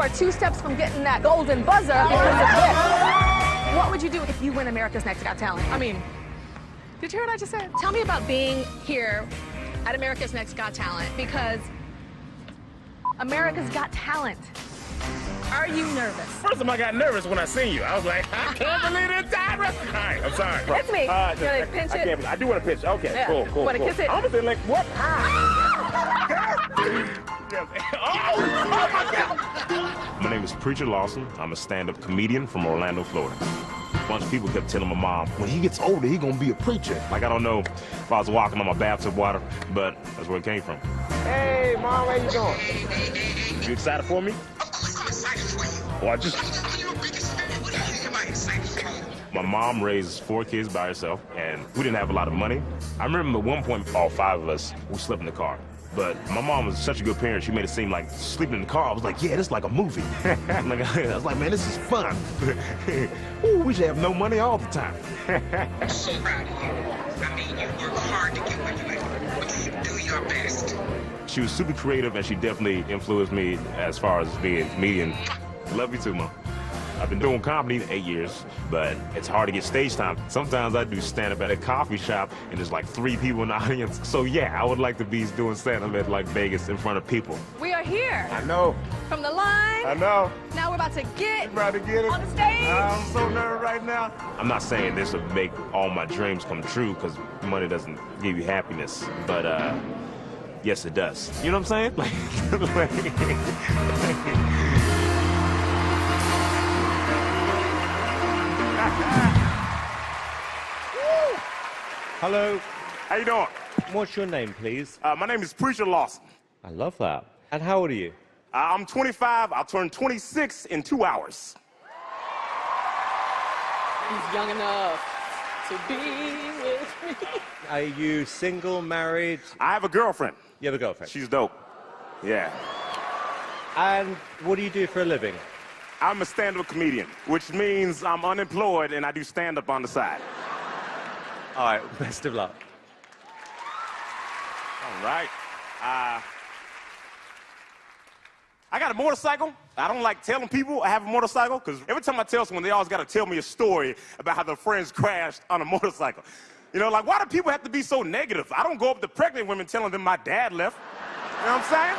are 2 steps from getting that golden buzzer because of this. What would you do if you win America's Next Got Talent? I mean, did you hear what I just said? Tell me about being here at America's Next Got Talent, because America's Got Talent. Are you nervous? First time I got nervous when I seen you. I was like, I can't believe this time. All right, I'm sorry. It's me. You pinch it? I do want to pinch. Okay, yeah. cool. Want to kiss it? I'm gonna like, what? My name is Preacher Lawson. I'm a stand-up comedian from Orlando, Florida. A bunch of people kept telling my mom, when he gets older, he gonna be a preacher. Like, I don't know if I was walking on my bathtub water, but that's where it came from. Hey, Mom, how you doing? You excited for me? Of course I'm excited for you. Well, You're a biggest fan. What do you think am I excited for you? My mom raised 4 kids by herself, and we didn't have a lot of money. I remember at one point, all 5 of us, we slept in the car. But my mom was such a good parent, she made it seem like sleeping in the car. I was like, yeah, this is like a movie. I was like, man, this is fun. Ooh, we should have no money all the time. I'm so proud of you. I mean, you work hard to get where you are, but you do your best. She was super creative, and she definitely influenced me as far as being a comedian. Love you too, Mom. I've been doing comedy 8 years, but it's hard to get stage time. Sometimes I do stand-up at a coffee shop, and there's like 3 people in the audience. So yeah, I would like to be doing stand-up at like Vegas in front of people. We are here. I know. From the line. I know. Now we're about to get it on the stage. I'm so nervous right now. I'm not saying this would make all my dreams come true, because money doesn't give you happiness, but yes, it does. You know what I'm saying? Hello. How you doing? What's your name, please? My name is Preacher Lawson. I love that. And how old are you? I'm 25. I'll turn 26 in 2 hours. He's young enough to be with me. Are you single, married? I have a girlfriend. You have a girlfriend? She's dope. Yeah. And what do you do for a living? I'm a stand-up comedian, which means I'm unemployed and I do stand-up on the side. All right, best of luck. All right. I got a motorcycle. I don't like telling people I have a motorcycle, because every time I tell someone, they always got to tell me a story about how their friends crashed on a motorcycle. You know, like, why do people have to be so negative? I don't go up to pregnant women telling them my dad left. You know what I'm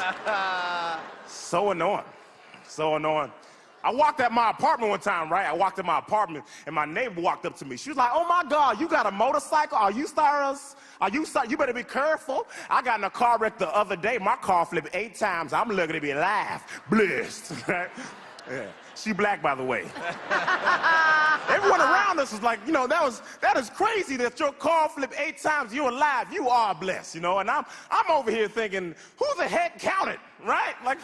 saying? So annoying. So annoying. I walked at my apartment one time, right? I walked in my apartment, and my neighbor walked up to me. She was like, oh, my God, you got a motorcycle? Are you stars? You better be careful. I got in a car wreck the other day. My car flipped 8 times. I'm lucky to be alive. Blessed, right? Yeah. She black, by the way. Everyone around us was like, you know, that is crazy that your car flipped 8 times. You're alive. You are blessed, you know? And I'm over here thinking, who the heck counted, right? Like,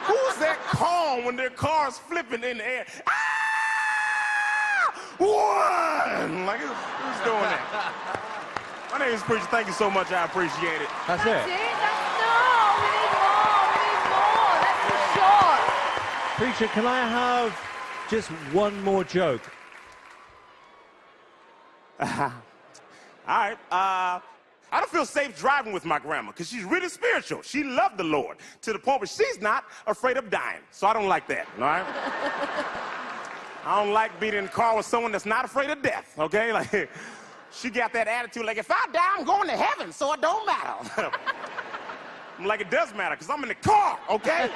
who's that calm when their car's flipping in the air? Ah! 1! Like, who's doing that? My name is Preacher. Thank you so much. I appreciate it. That's it? No, we need more. That's for sure. Preacher, can I have just one more joke? All right. I don't feel safe driving with my grandma, because she's really spiritual. She loved the Lord to the point where she's not afraid of dying. So I don't like that, all right? I don't like being in the car with someone that's not afraid of death, okay? Like, she got that attitude, like, if I die, I'm going to heaven, so it don't matter. I'm like, it does matter, because I'm in the car, okay?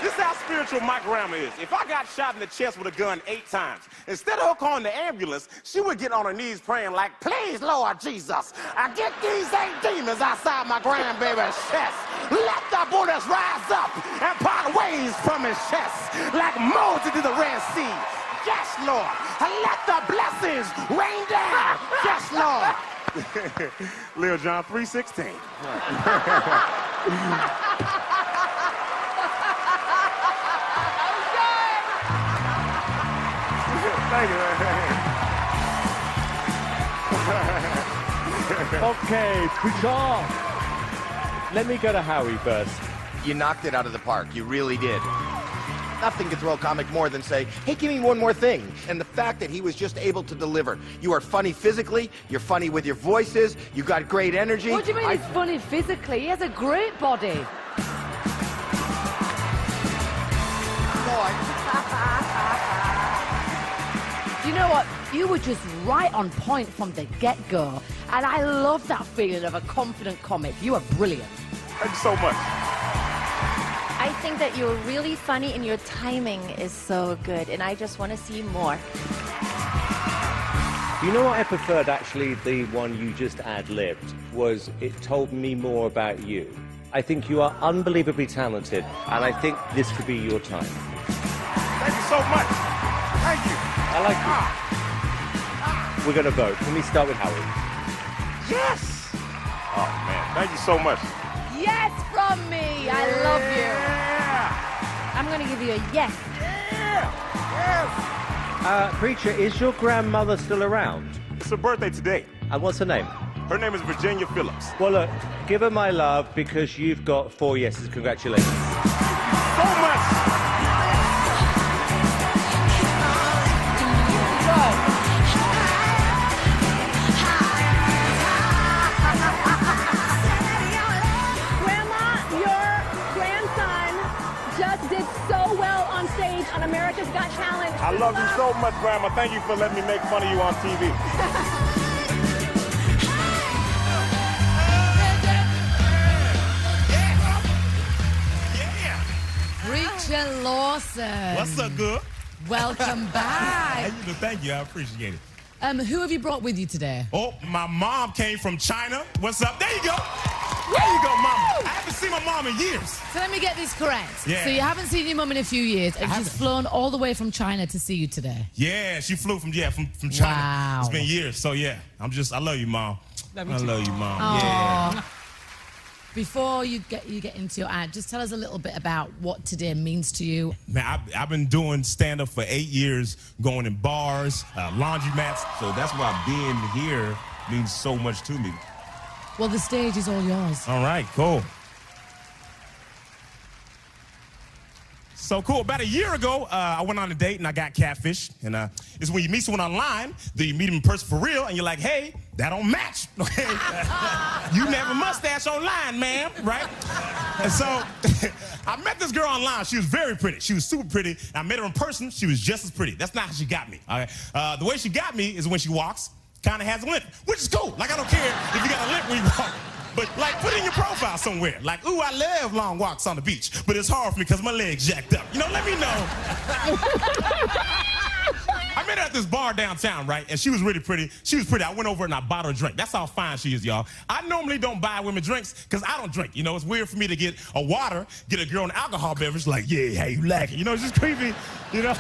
This is how spiritual my grandma is. If I got shot in the chest with a gun 8 times, instead of her calling the ambulance, she would get on her knees praying like, please, Lord Jesus, I get these 8 demons outside my grandbaby's chest. Let the bullets rise up and part ways from his chest like Moses to the Red Sea. Yes, Lord. Let the blessings rain down. Yes, Lord. Lil John 3:16. Thank you. Okay, Preacher. Let me go to Howie first. You knocked it out of the park. You really did. Nothing can throw a comic more than say, hey, give me one more thing. And the fact that he was just able to deliver. You are funny physically. You're funny with your voices. You got great energy. What do you mean he's funny physically? He has a great body. You know what? You were just right on point from the get-go. And I love that feeling of a confident comic. You are brilliant. Thank you so much. I think that you're really funny and your timing is so good, and I just want to see more. You know what I preferred, actually, the one you just ad-libbed, was it told me more about you. I think you are unbelievably talented, and I think this could be your time. Thank you so much. Thank you. I like you. We're going to vote. Can we start with Howie? Yes! Oh, man. Thank you so much. Yes from me. I love you. Yeah! I'm going to give you a yes. Yeah! Yes! Preacher, is your grandmother still around? It's her birthday today. And what's her name? Her name is Virginia Phillips. Well, look, give her my love because you've got 4 yeses. Congratulations. So much! Grandma, your grandson just did so well on stage on America's Got Talent. I love you so much, Grandma. Thank you for letting me make fun of you on TV. Preacher Lawson. What's up, good? Welcome back. How you doing? Thank you. I appreciate it. Who have you brought with you today? Oh, my mom came from China. What's up? There you go. There you go, mama. I haven't seen my mom in years. So let me get this correct. Yeah. So you haven't seen your mum in a few years, and she's flown all the way from China to see you today. Yeah, she flew from China. Wow. It's been years. So yeah, I love you, mom. I love you, mom. Aww. Yeah. Before you get into your ad, just tell us a little bit about what today means to you. Man, I've been doing stand-up for 8 years, going in bars, laundromats. So that's why being here means so much to me. Well, the stage is all yours. All right, cool. So cool. About a year ago, I went on a date and I got catfish. And it's when you meet someone online, then you meet them in person for real, and you're like, hey, that don't match. Okay? You never mustache online, ma'am, right? And so I met this girl online. She was very pretty. She was super pretty. I met her in person. She was just as pretty. That's not how she got me. All right? The way she got me is when she walks, kind of has a limp, which is cool. Like, I don't care if you got a limp when you walk. But, like, put it in your profile somewhere. Like, ooh, I love long walks on the beach. But it's hard for me because my leg's jacked up. You know, let me know. I met her at this bar downtown, right? And she was really pretty. She was pretty. I went over and I bought her a drink. That's how fine she is, y'all. I normally don't buy women drinks because I don't drink. You know, it's weird for me to get a water, get a girl an alcohol beverage, like, yeah, how you like it? You know, it's just creepy, you know?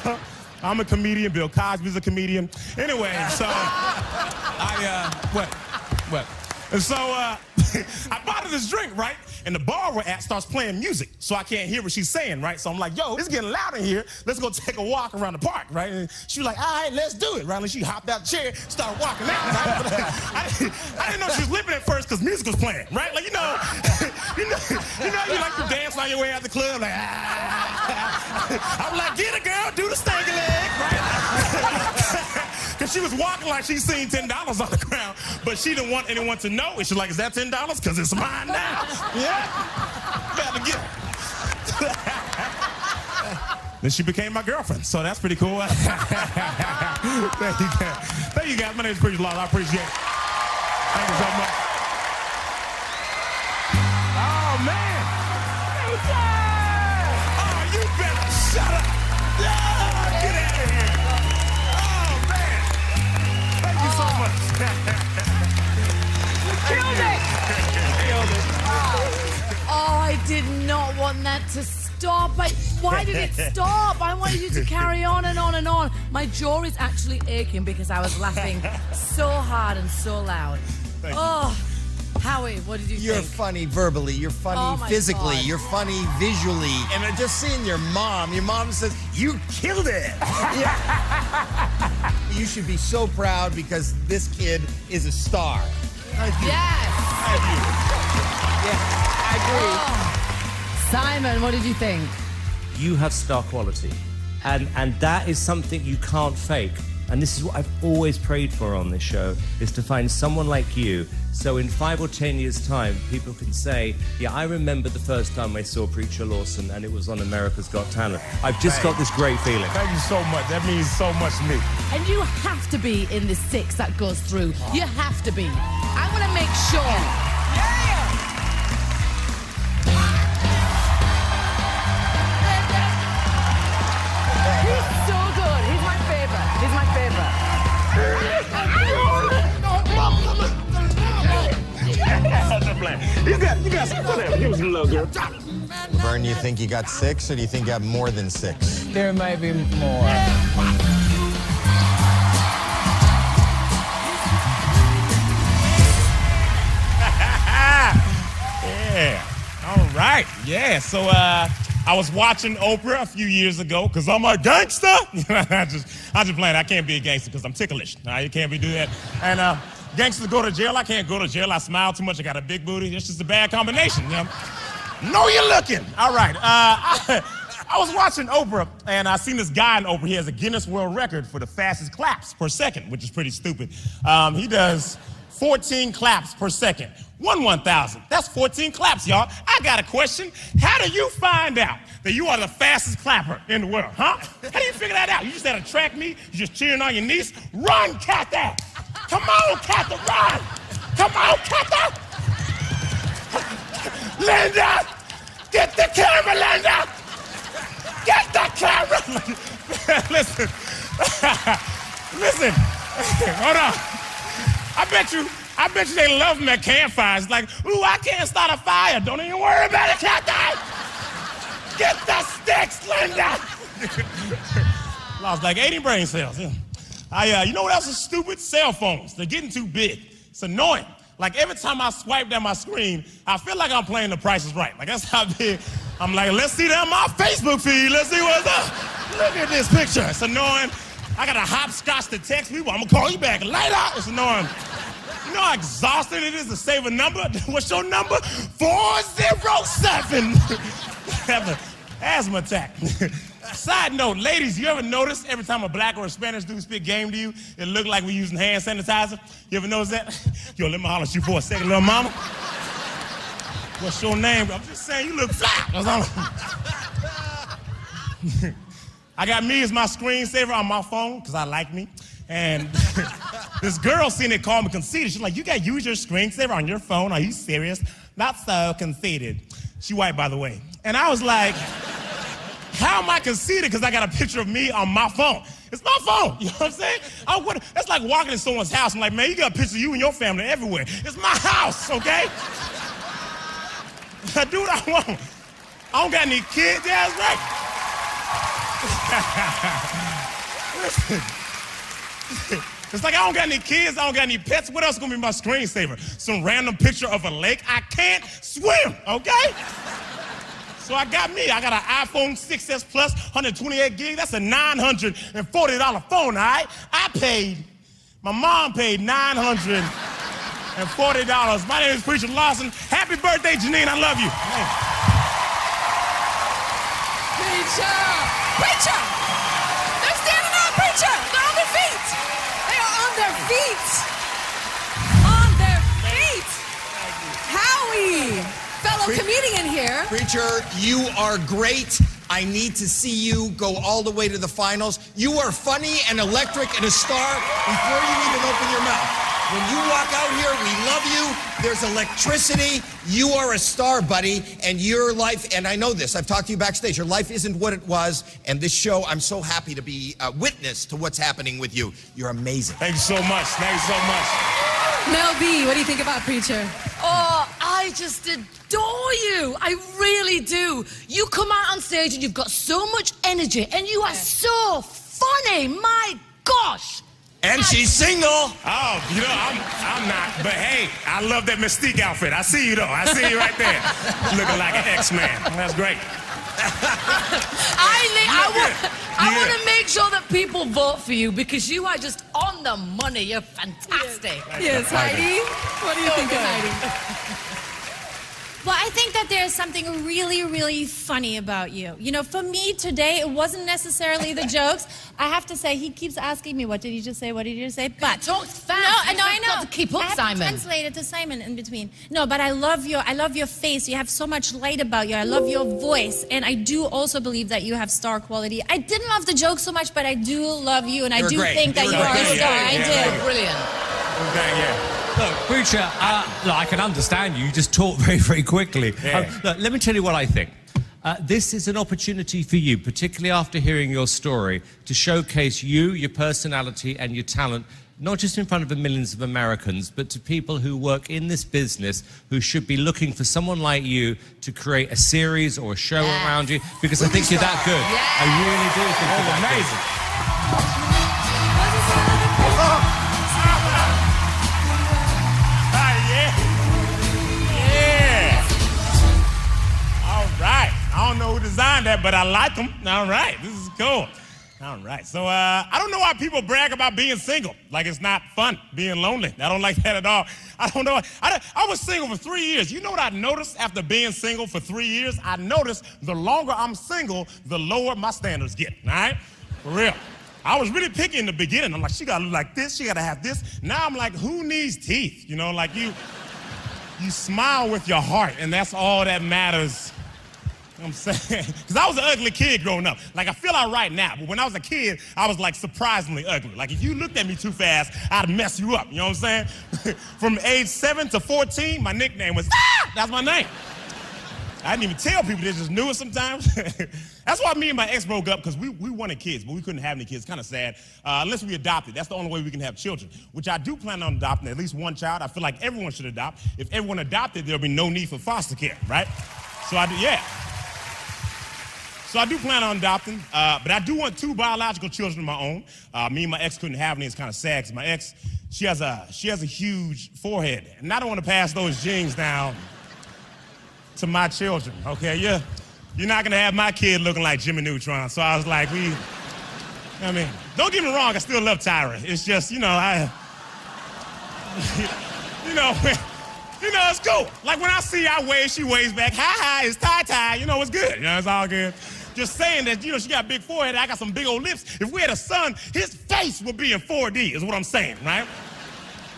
I'm a comedian. Bill Cosby's a comedian. Anyway, so what? And so I bought her this drink, right? And the bar we're at starts playing music, so I can't hear what she's saying, right? So I'm like, yo, it's getting loud in here. Let's go take a walk around the park, right? And she was like, all right, let's do it, right? And she hopped out the chair, started walking out, right? But, I didn't know she was limping at first because music was playing, right? Like, you know, you like to dance on your way out the club, like, I'm like, get it, girl, do the stanky leg, right? Because she was walking like she's seen $10 on the ground, but she didn't want anyone to know. And she's like, is that $10? Because it's mine now. Yeah? Better get it. Then she became my girlfriend, so that's pretty cool. Thank you guys. My name is Preacher Lawson. I appreciate it. Thank you so much. Oh, man. Oh, you better shut up. Yeah, get out of here. Oh, I did not want that to stop. Why did it stop? I wanted you to carry on and on and on. My jaw is actually aching because I was laughing so hard and so loud. Oh, Howie, what did you You're think? funny verbally, you're funny physically, you're funny visually. And just seeing your mom says, you killed it. You should be so proud because this kid is a star. Yes. Yeah, I agree. Oh. Simon, what did you think? You have star quality. And that is something you can't fake. And this is what I've always prayed for on this show, is to find someone like you. So in 5 or 10 years' time, people can say, yeah, I remember the first time I saw Preacher Lawson and it was on America's Got Talent. I've just got this great feeling. Thank you so much. That means so much to me. And you have to be in the 6 that goes through. You have to be. I want to make sure. He's so good. He's my favorite. He's my favorite. You got some whatever. Give us a little girl. Laverne, do you think you got 6, or do you think you got more than 6? There may be more. Yeah. All right. Yeah. So I was watching Oprah a few years ago because I'm a gangster. I'm just playing. I can't be a gangster because I'm ticklish. You can't be do that. And gangsters go to jail. I can't go to jail. I smile too much. I got a big booty. It's just a bad combination. You know you're looking. All right. I was watching Oprah, and I seen this guy in Oprah. He has a Guinness World Record for the fastest claps per second, which is pretty stupid. He does 14 claps per second. 1/1000. That's 14 claps, y'all. I got a question. How do you find out that you are the fastest clapper in the world, huh? How do you figure that out? You just had to track me? You just cheering on your niece? Run, Cather! Come on, Cather, run! Come on, Cather! Linda! Get the camera, Linda! Get the camera! Listen. Listen. Hold on. I bet you they love them at campfires. It's like, ooh, I can't start a fire. Don't even worry about it, Cather! Get the sticks, Linda! Lost like 80 brain cells. You know what else is stupid? Cell phones. They're getting too big. It's annoying. Like every time I swipe down my screen, I feel like I'm playing The Price is Right. Like that's how big. I'm like, let's see that on my Facebook feed. Let's see what's up. Look at this picture. It's annoying. I got a hopscotch to text people. I'm gonna call you back later. It's annoying. You know how exhausting it is to save a number? What's your number? 407. Have an asthma attack. Side note, ladies, you ever notice every time a black or a Spanish dude spit game to you, it look like we're using hand sanitizer? You ever notice that? Yo, let me holler at you for a second, little mama. What's your name? I'm just saying, you look fly. That's all. I got me as my screensaver on my phone, because I like me. And this girl seen it, called me conceited. She's like, you got to use your screensaver on your phone? Are you serious? Not so conceited. She white, by the way. And I was like, how am I conceited? Because I got a picture of me on my phone. It's my phone. You know what I'm saying? That's like walking in someone's house. I'm like, man, you got a picture of you and your family everywhere. It's my house, okay? I do what I want. I don't got any kids. Yeah, that's right. Listen. It's like I don't got any kids, I don't got any pets. What else is gonna be my screensaver? Some random picture of a lake? I can't swim, okay? So I got me. I got an iPhone 6S Plus, 128 gig. That's a $940 phone, all right? My mom paid $940. My name is Preacher Lawson. Happy birthday, Janine. I love you. Hey. Preacher! They're standing up, Preacher! They're on their feet! They are on their feet! On their feet! Howie! Fellow comedian here. Preacher, you are great. I need to see you go all the way to the finals. You are funny and electric and a star before you even open your mouth. When you walk out here, we love you. There's electricity. You are a star, buddy, and your life, and I know this, I've talked to you backstage, your life isn't what it was, and this show, I'm so happy to be a witness to what's happening with you. You're amazing. Thank you so much. Thank you so much. Mel B, what do you think about Preacher? Oh, I just adore you. I really do. You come out on stage and you've got so much energy, and you are so funny. My gosh. And she's single. Oh, you know, I'm not. But hey, I love that Mystique outfit. I see you, though. I see you right there. Looking like an X-Man. That's great. I want to make sure that people vote for you because you are just on the money. You're fantastic. Yes, Heidi. What do you think of Heidi? Well, I think that there's something really, really funny about you. You know, for me today, it wasn't necessarily the jokes. I have to say, he keeps asking me, what did he just say, what did he just say? But talks fast. No, I know. Got to keep up, I have Simon. to translate it to Simon in between. No, but I love your face. You have so much light about you. I love your voice. And I do also believe that you have star quality. I didn't love the jokes so much, but I do love you, and I do think that you are a star. I do. Brilliant. Yeah. Look, Preacher, look, I can understand you. You just talk very, very quickly. Yeah. Look, let me tell you what I think. This is an opportunity for you, particularly after hearing your story, to showcase you, your personality, and your talent, not just in front of the millions of Americans, but to people who work in this business who should be looking for someone like you to create a series or a show around you, because I think you're that good. I really do think you're that amazing. I don't know who designed that, but I like them. All right, this is cool. All right, so I don't know why people brag about being single. Like it's not fun being lonely. I don't like that at all. I don't know. I was single for 3 years. You know what I noticed after being single for 3 years? I noticed the longer I'm single, the lower my standards get, all right? For real. I was really picky in the beginning. I'm like, she gotta look like this, she gotta have this. Now I'm like, who needs teeth? You know, like you smile with your heart, and that's all that matters. You know what I'm saying? Because I was an ugly kid growing up. Like, I feel all right now, but when I was a kid, I was, like, surprisingly ugly. Like, if you looked at me too fast, I'd mess you up, you know what I'm saying? From age 7 to 14, my nickname was, that's my name. I didn't even tell people, they just knew it sometimes. That's why me and my ex broke up, because we wanted kids, but we couldn't have any kids. Kind of sad. Unless we adopted. That's the only way we can have children, which I do plan on adopting at least one child. I feel like everyone should adopt. If everyone adopted, there'll be no need for foster care, right? So I do, yeah. So I do plan on adopting, but I do want 2 biological children of my own. Me and my ex couldn't have any. It's kind of sad because my ex, she has a huge forehead, and I don't want to pass those genes down to my children. Okay, you're not gonna have my kid looking like Jimmy Neutron. So I was like, I mean, don't get me wrong, I still love Tyra. It's just, you know, it's cool. Like when I see I wave, she waves back. Hi, it's Ty. You know, it's good. You know, it's all good. Just saying that, you know, she got a big forehead, I got some big old lips. If we had a son, his face would be in 4D, is what I'm saying, right?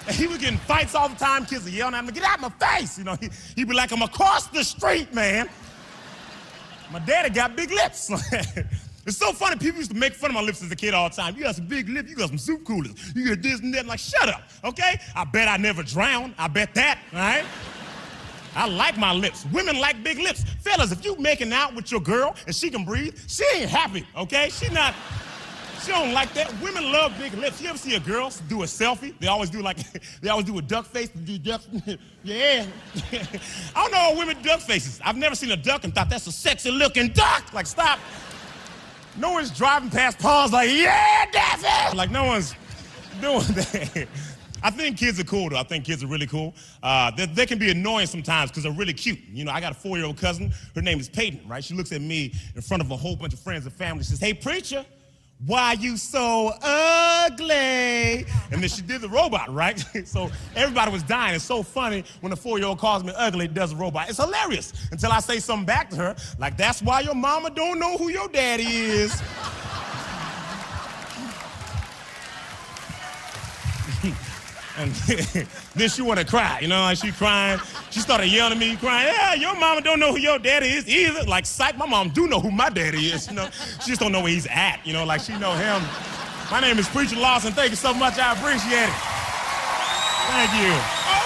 And he was getting fights all the time. Kids are yelling at him, get out of my face. You know, he'd be like, I'm across the street, man. My daddy got big lips. It's so funny, people used to make fun of my lips as a kid all the time. You got some big lips, you got some soup coolers, you got this and that. I'm like, shut up, okay? I bet I never drown, I bet that, all right? I like my lips. Women like big lips. Fellas, if you making out with your girl and she can breathe, she ain't happy, okay? She don't like that. Women love big lips. You ever see a girl do a selfie? They always do a duck face. Yeah. I don't know how women do duck faces. I've never seen a duck and thought that's a sexy looking duck. Like, stop. No one's driving past ponds like, yeah, Daffy! Like, no one's doing that. I think kids are cool, though. I think kids are really cool. They can be annoying sometimes because they're really cute. You know, I got a 4-year-old cousin. Her name is Peyton, right? She looks at me in front of a whole bunch of friends and family. She says, hey, preacher, why you so ugly? And then she did the robot, right? So everybody was dying. It's so funny when a 4-year-old calls me ugly, does a robot. It's hilarious until I say something back to her, like, that's why your mama don't know who your daddy is. And then she wanted to cry, you know, like she crying. She started yelling at me, crying, yeah, your mama don't know who your daddy is either. Like, psych, my mom do know who my daddy is, you know. She just don't know where he's at, you know, like she know him. My name is Preacher Lawson. Thank you so much, I appreciate it. Thank you. Oh!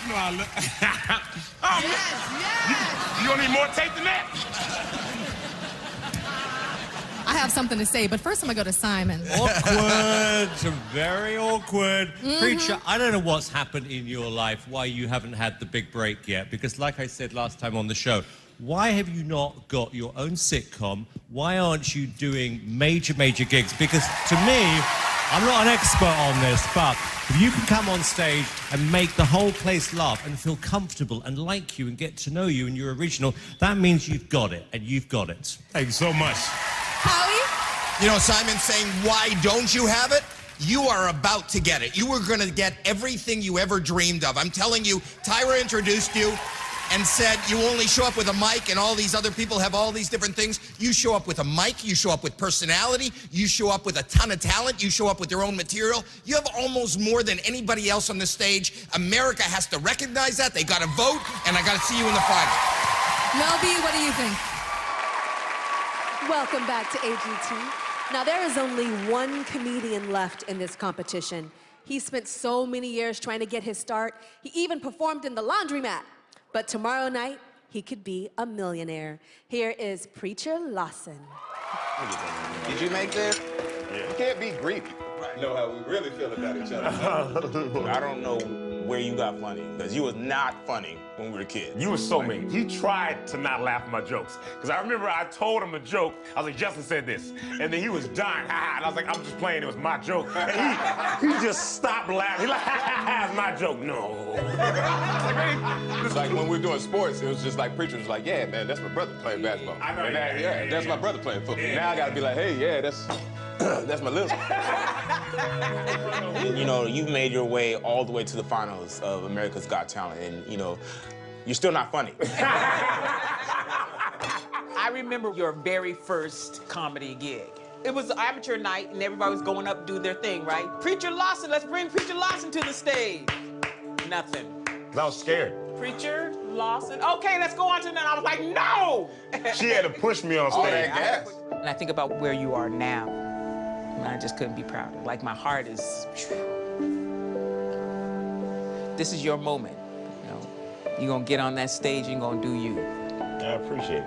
You know I look. Oh, yes. You don't need more tape than that? I have something to say, but first I'm gonna go to Simon. Awkward, very awkward. Preacher, I don't know what's happened in your life, why you haven't had the big break yet, because like I said last time on the show, why have you not got your own sitcom? Why aren't you doing major gigs? Because to me, I'm not an expert on this, but if you can come on stage and make the whole place laugh and feel comfortable and like you and get to know you and you're original, that means you've got it, and you've got it. Thank you so much. You know, Simon's saying, why don't you have it? You are about to get it. You are going to get everything you ever dreamed of. I'm telling you, Tyra introduced you and said you only show up with a mic and all these other people have all these different things. You show up with a mic, you show up with personality, you show up with a ton of talent, you show up with your own material. You have almost more than anybody else on the stage. America has to recognize that. They got to vote, and I got to see you in the final. Mel B, what do you think? Welcome back to AGT. Now, there is only one comedian left in this competition. He spent so many years trying to get his start. He even performed in the laundromat. But tomorrow night, he could be a millionaire. Here is Preacher Lawson. Did you make this? Yeah. You can't be greedy. Know how we really feel about each other. I don't know where you got funny, because you was not funny when we were kids. You were so mean. He tried to not laugh at my jokes. Because I remember I told him a joke. I was like, Justin said this. And then he was dying. And I was like, I'm just playing. It was my joke. And he just stopped laughing. He like, it's my joke. No. It's like when we were doing sports, it was just like Preacher was like, yeah, man, that's my brother playing basketball. I know, And that's my brother playing football. Yeah. Now I got to be like, hey, yeah, that's my little. You know, you've made your way all the way to the finals of America's Got Talent, and, you know, you're still not funny. I remember your very first comedy gig. It was amateur night, and everybody was going up to do their thing, right? Preacher Lawson, let's bring Preacher Lawson to the stage. Nothing. I was scared. Preacher Lawson, okay, let's go on to that. I was like, no! She had to push me on stage. And I think about where you are now, and I just couldn't be prouder. Like, my heart is... This is your moment, you know. You're gonna get on that stage, you're gonna do you. I appreciate it.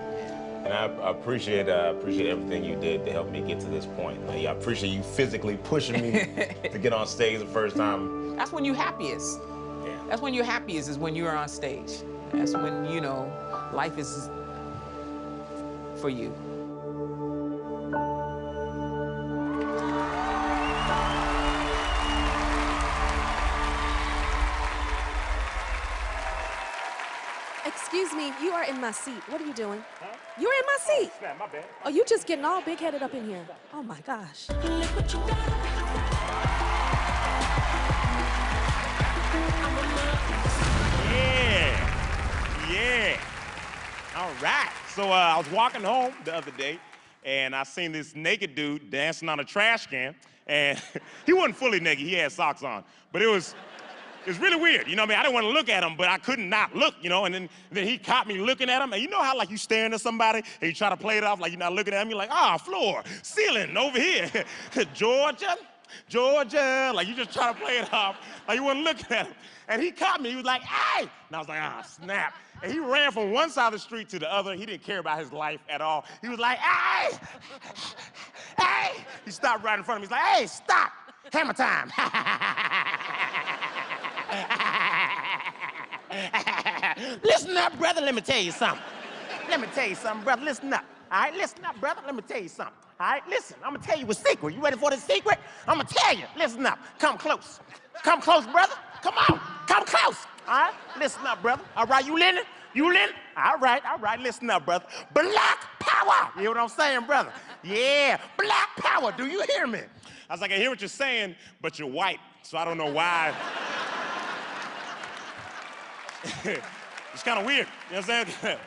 And I appreciate everything you did to help me get to this point. Like, I appreciate you physically pushing me to get on stage the first time. That's when you're happiest. Yeah. That's when you're happiest, is when you're on stage. That's when, you know, life is for you. Excuse me, you are in my seat. What are you doing? Huh? You're in my seat. Oh, snap, my bad. Oh, you just getting all big-headed up in here. Oh, my gosh. Yeah. All right. So I was walking home the other day, and I seen this naked dude dancing on a trash can, and he wasn't fully naked. He had socks on, but it was really weird. You know what I mean? I didn't want to look at him, but I couldn't not look, you know? And then he caught me looking at him. And you know how, like, you staring at somebody and you try to play it off like you're not looking at him? You're like, floor, ceiling, over here. Georgia. Like, you just try to play it off like you wasn't looking at him. And he caught me. He was like, hey! And I was like, snap. And he ran from one side of the street to the other. He didn't care about his life at all. He was like, hey! Hey! He stopped right in front of me. He's like, hey, stop! Hammer time. Listen up, brother, let me tell you something. Brother, listen up. All right, listen up, brother, let me tell you something. All right, listen, I'm gonna tell you a secret. You ready for the secret? I'm gonna tell you. Listen up, come close. Come close, brother. Come on, come close. All right, listen up, brother. All right, you learning? You learning? All right, listen up, brother. Black power. You hear what I'm saying, brother? Yeah, black power, do you hear me? I was like, I hear what you're saying, but you're white, so I don't know why. It's kind of weird, you know what I'm saying?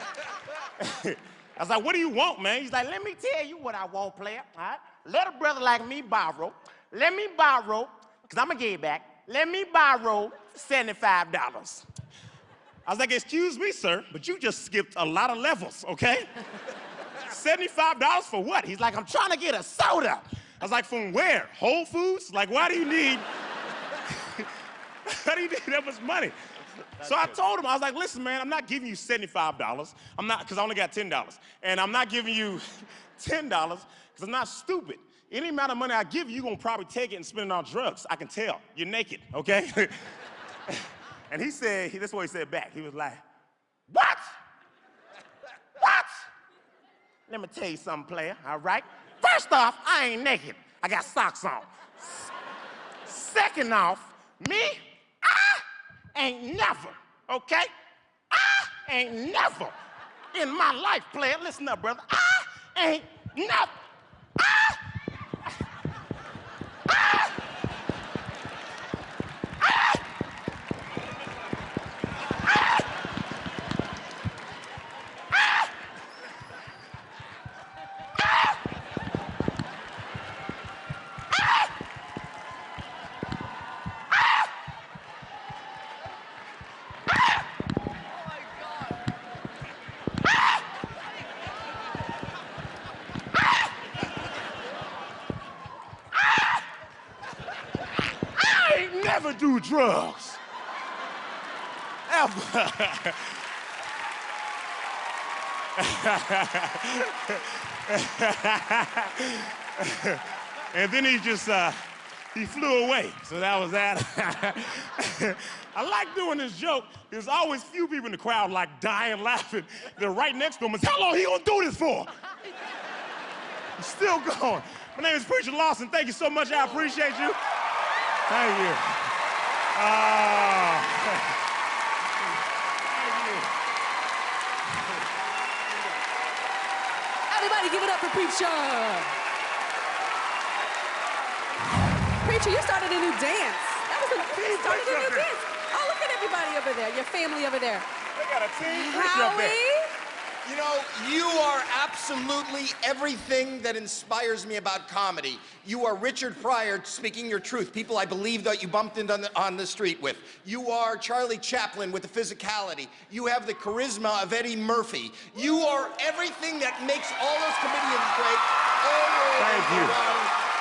I was like, what do you want, man? He's like, let me tell you what I want, player, all right? Let a brother like me borrow. Let me borrow, because I'm going to give it back. Let me borrow $75. I was like, excuse me, sir, but you just skipped a lot of levels, okay? $75 for what? He's like, I'm trying to get a soda. I was like, from where? Whole Foods? Like, why do you need that much money? So I told him, I was like, listen, man, I'm not giving you $75. I'm not, because I only got $10. And I'm not giving you $10 because I'm not stupid. Any amount of money I give you, you're going to probably take it and spend it on drugs. I can tell. You're naked, okay? And he said, this is what he said back. He was like, what? What? Let me tell you something, player, all right? First off, I ain't naked. I got socks on. Second off, me, I ain't never, okay? I ain't never in my life, player, listen up, brother. I ain't never, never do drugs. Ever. And then he just, he flew away. So that was that. I like doing this joke. There's always few people in the crowd like dying laughing. They're right next to him. It's how long he gonna do this for? He's still going. My name is Preacher Lawson. Thank you so much. I appreciate you. Thank you. Thank you. Everybody give it up for Preacher. Preacher, you started a new dance. You started a new dance. Oh, look at everybody over there, your family over there. They got a team. Preacher up there. You know, you are absolutely everything that inspires me about comedy. You are Richard Pryor speaking your truth, people I believe that you bumped into on the street with. You are Charlie Chaplin with the physicality. You have the charisma of Eddie Murphy. You are everything that makes all those comedians great. Thank you.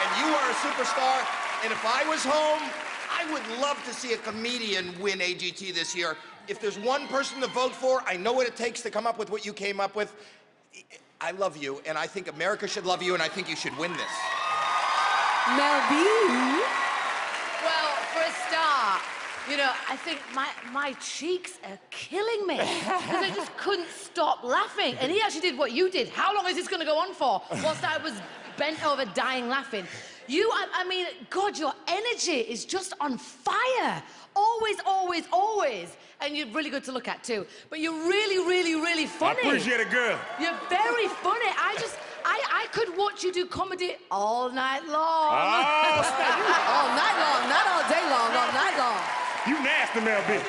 And you are a superstar. And if I was home, I would love to see a comedian win AGT this year. If there's one person to vote for, I know what it takes to come up with what you came up with. I love you, and I think America should love you, and I think you should win this. Mel B. Well, for a start, you know, I think my cheeks are killing me because I just couldn't stop laughing. And he actually did what you did. How long is this going to go on for? Whilst I was bent over dying laughing. I mean, God, your energy is just on fire. Always, always, always. And you're really good to look at, too. But you're really, really, really funny. I appreciate it, girl. You're very funny. I could watch you do comedy all night long. Oh, all night long, not all day long, all night long. You nasty, Mel B.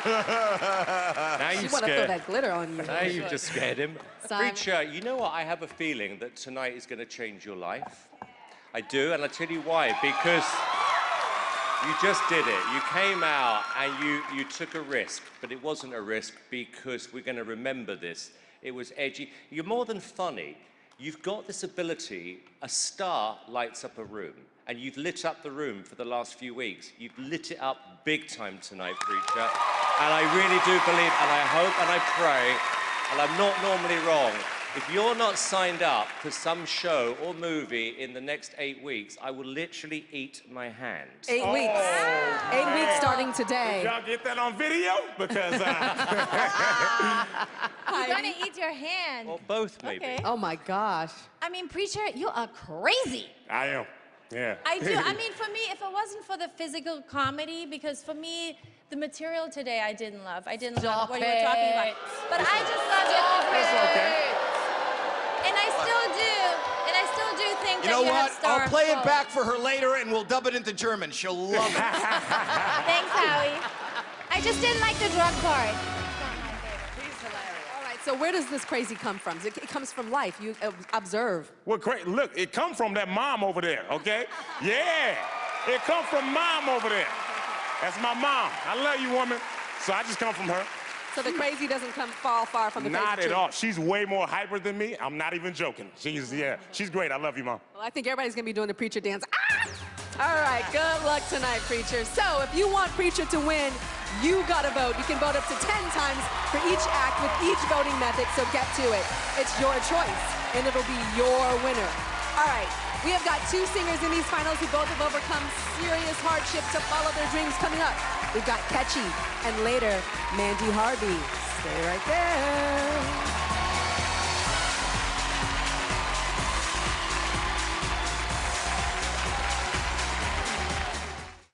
Now You you've want to throw scared. that glitter on you. Now you've just scared him. Simon. Preacher, you know what? I have a feeling that tonight is going to change your life. I do, and I'll tell you why. Because you just did it. You came out and you took a risk, but it wasn't a risk because we're going to remember this. It was edgy. You're more than funny. You've got this ability. A star lights up a room, and you've lit up the room for the last few weeks. You've lit it up big time tonight, Preacher. And I really do believe, and I hope and I pray, and I'm not normally wrong, if you're not signed up for some show or movie in the next 8 weeks, I will literally eat my hand. 8 weeks. 8 weeks starting today. Did y'all get that on video? Because You're gonna eat your hand. Well, both maybe. Okay. Oh my gosh. I mean, Preacher, you are crazy. I am. Yeah. I do. I mean, for me, if it wasn't for the physical comedy, because for me, the material today I didn't love. I didn't love what you were talking about. But I just love it because... That's okay. And I still do think You that know you what? have star I'll play it quality. back for her later, and we'll dub it into German. She'll love it. Thanks, Howie. I just didn't like the drug part. All right, so where does this crazy come from? It comes from life. You observe. Well, great. Look, it come from that mom over there, okay? Yeah. It come from mom over there. That's my mom. I love you, woman. So I just come from her. So the crazy doesn't fall far from the crazy. Not at all. She's way more hyper than me. I'm not even joking. She's great. I love you, Mom. Well, I think everybody's going to be doing the Preacher dance. Ah! All right, good luck tonight, Preacher. So if you want Preacher to win, you got to vote. You can vote up to 10 times for each act with each voting method, so get to it. It's your choice, and it'll be your winner. All right, we have got 2 singers in these finals who both have overcome serious hardship to follow their dreams coming up. We've got Catchy, and later, Mandy Harvey. Stay right there.